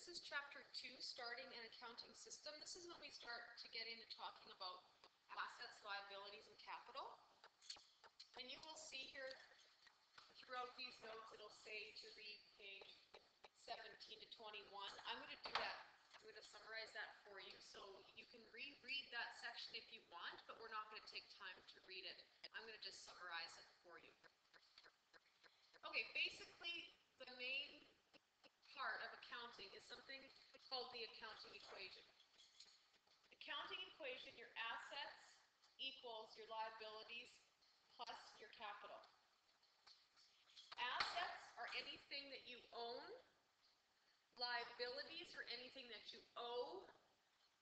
this is chapter 2, starting an accounting system. This is when we start to get into talking about assets, liabilities, and capital. And you will see here throughout these notes, it'll say to read page 17 to 21. I'm going to do that. I'm going to summarize that for you. So you can reread that section if you want, but we're not going to take time to read it. I'm going to just summarize it for you. Okay, basically, the main part of accounting is something called the accounting equation. Accounting equation, your assets equals your liabilities plus your capital. Assets are anything that you own, liabilities are anything that you owe,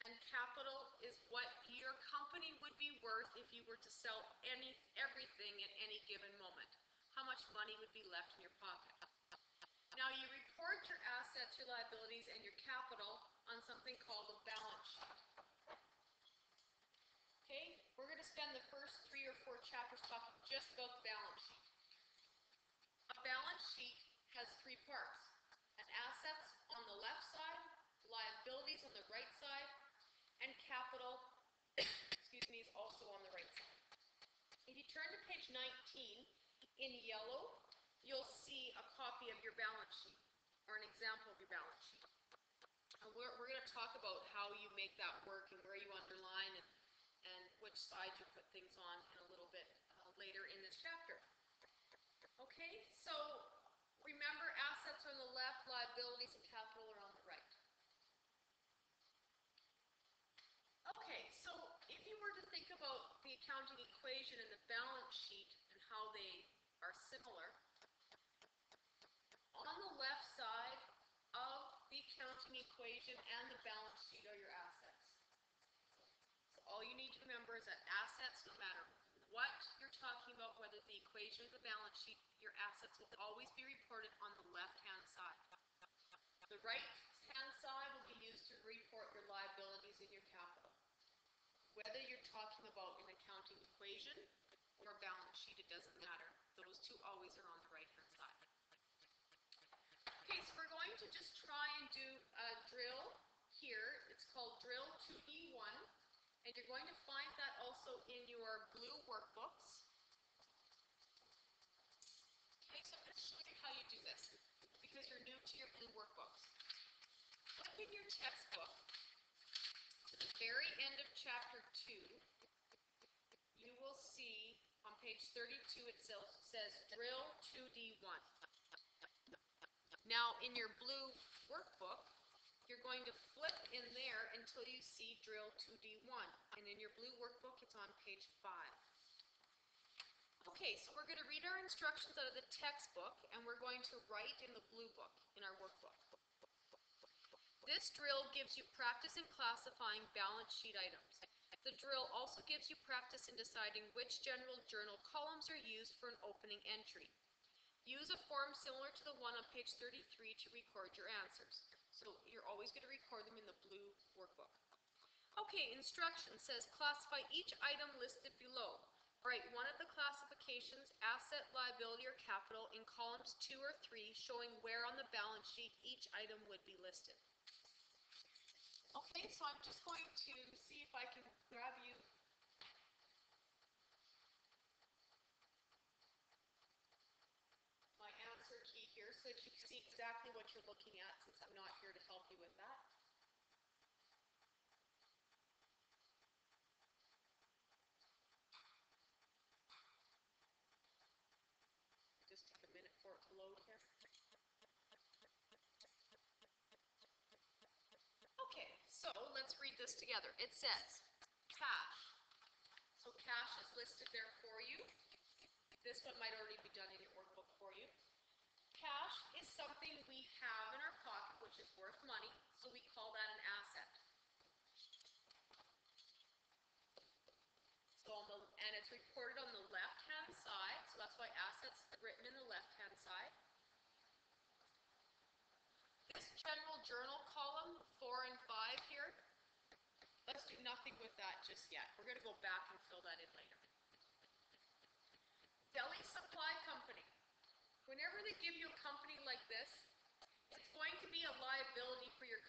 and capital is what your company would be worth if you were to sell everything at any given moment. How much money would be left in your pocket. Now you report your assets, your liabilities, and your capital on something called a balance sheet. Okay, we're going to spend the first 3 or 4 chapters talking just about the balance sheet. A balance sheet has 3 parts. An assets on the left side, liabilities on the right side, and capital excuse me, is also on the right side. If you turn to page 19, in yellow, you'll see a copy of your balance sheet, or an example of your balance sheet. And we're going to talk about how you make that work and where you underline and which side you put things on in a little bit later in this chapter. Okay, so remember, assets are on the left, liabilities and capital are on the right. Okay, so if you were to think about the accounting equation and the balance sheet and how they are similar, on the left side of the accounting equation and the balance sheet are your assets. So all you need to remember is that assets, no matter what you're talking about, whether the equation or the balance sheet, your assets will always be reported on the left-hand side. The right-hand side will be used to report your liabilities and your capital. Whether you're talking about an accounting equation or a balance sheet, it doesn't matter. Those two always are on the right-hand side. Okay, so we're going to just try and do a drill here. It's called drill 2D1, and you're going to find that also in your blue workbooks. Okay, so I'm going to show you how you do this, because you're new to your blue workbooks. Flip in your textbook to the very end of chapter 2. You will see on page 32 it says drill 2D1. Now in your blue workbook, you're going to flip in there until you see drill 2D1. And in your blue workbook, it's on page 5. Okay, so we're going to read our instructions out of the textbook, and we're going to write in the blue book, in our workbook. This drill gives you practice in classifying balance sheet items. The drill also gives you practice in deciding which general journal columns are used for an opening entry. Use a form similar to the one on page 33 to record your answers. So you're always going to record them in the blue workbook. Okay, instruction says classify each item listed below. Write one of the classifications, asset, liability, or capital, in columns 2 or 3, showing where on the balance sheet each item would be listed. Okay, so I'm just going to see if I can grab you my answer key here so that you can see exactly what you're looking at, since I'm not here to help you with that. Just take a minute for it to load here. Okay, so let's read this together. It says cash. So cash is listed there for you. This one might already be done in your workbook for you. Cash is something we have in our pocket which is worth money, so we call that an asset. So and it's reported on the left-hand side, so that's why assets are written in the left-hand side. This general journal column, 4 and 5 here, let's do nothing with that just yet. We're going to go back and fill that in later. Deli Supply Company. Whenever they give you a company like this, it's going to be a liability for your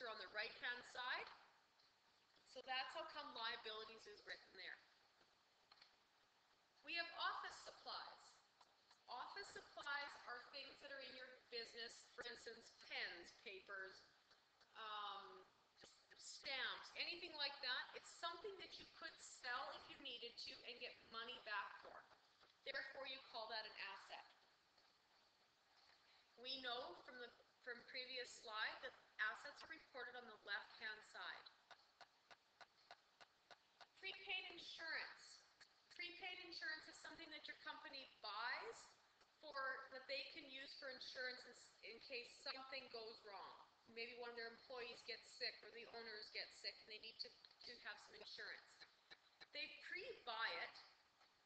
are on the right-hand side. So that's how come liabilities is written there. We have office supplies. Office supplies are things that are in your business, for instance, pens, papers, stamps, anything like that. It's something that you could sell if you needed to and get money back for. Therefore, you call that an asset. We know from previous slide that assets are reported on the left-hand side. Prepaid insurance. Prepaid insurance is something that your company buys that they can use for insurance in case something goes wrong. Maybe one of their employees gets sick or the owners get sick and they need to have some insurance. They pre-buy it,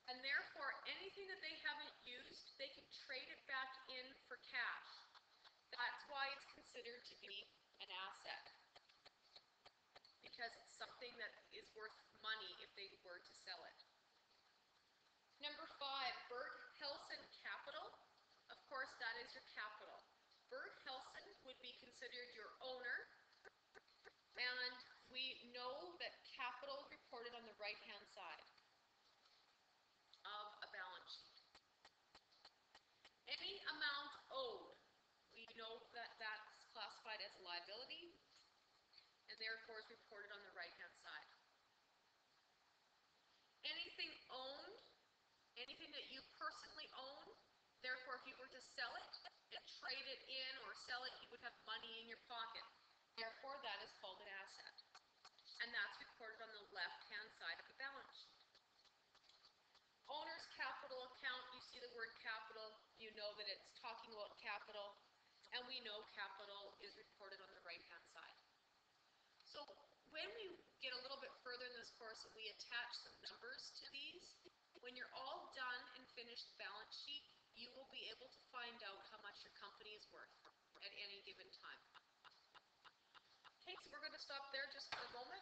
and therefore anything that they haven't used, they can trade it back in for cash. That's why it's considered to be an asset, because it's something that is worth money if they were to sell it. Number 5, Bert Helson Capital. Of course, that is your capital. Bert Helson would be considered your owner, and we know that capital is reported on the right-hand side of a balance sheet. Any amount owed, we know that that's classified as a liability, and therefore is reported on the right-hand side. Anything owned, anything that you personally own, therefore if you were to sell it and trade it in or sell it, you would have money in your pocket. Therefore, that is called an asset. And that's reported on the left-hand side of the balance sheet. Owner's capital account, you see the word capital, you know that it's talking about capital, and we know capital is reported on the right-hand side. So when we get a little bit further in this course and we attach some numbers to these, when you're all done and finished the balance sheet, you will be able to find out how much your company is worth at any given time. Okay, so we're going to stop there just for a moment.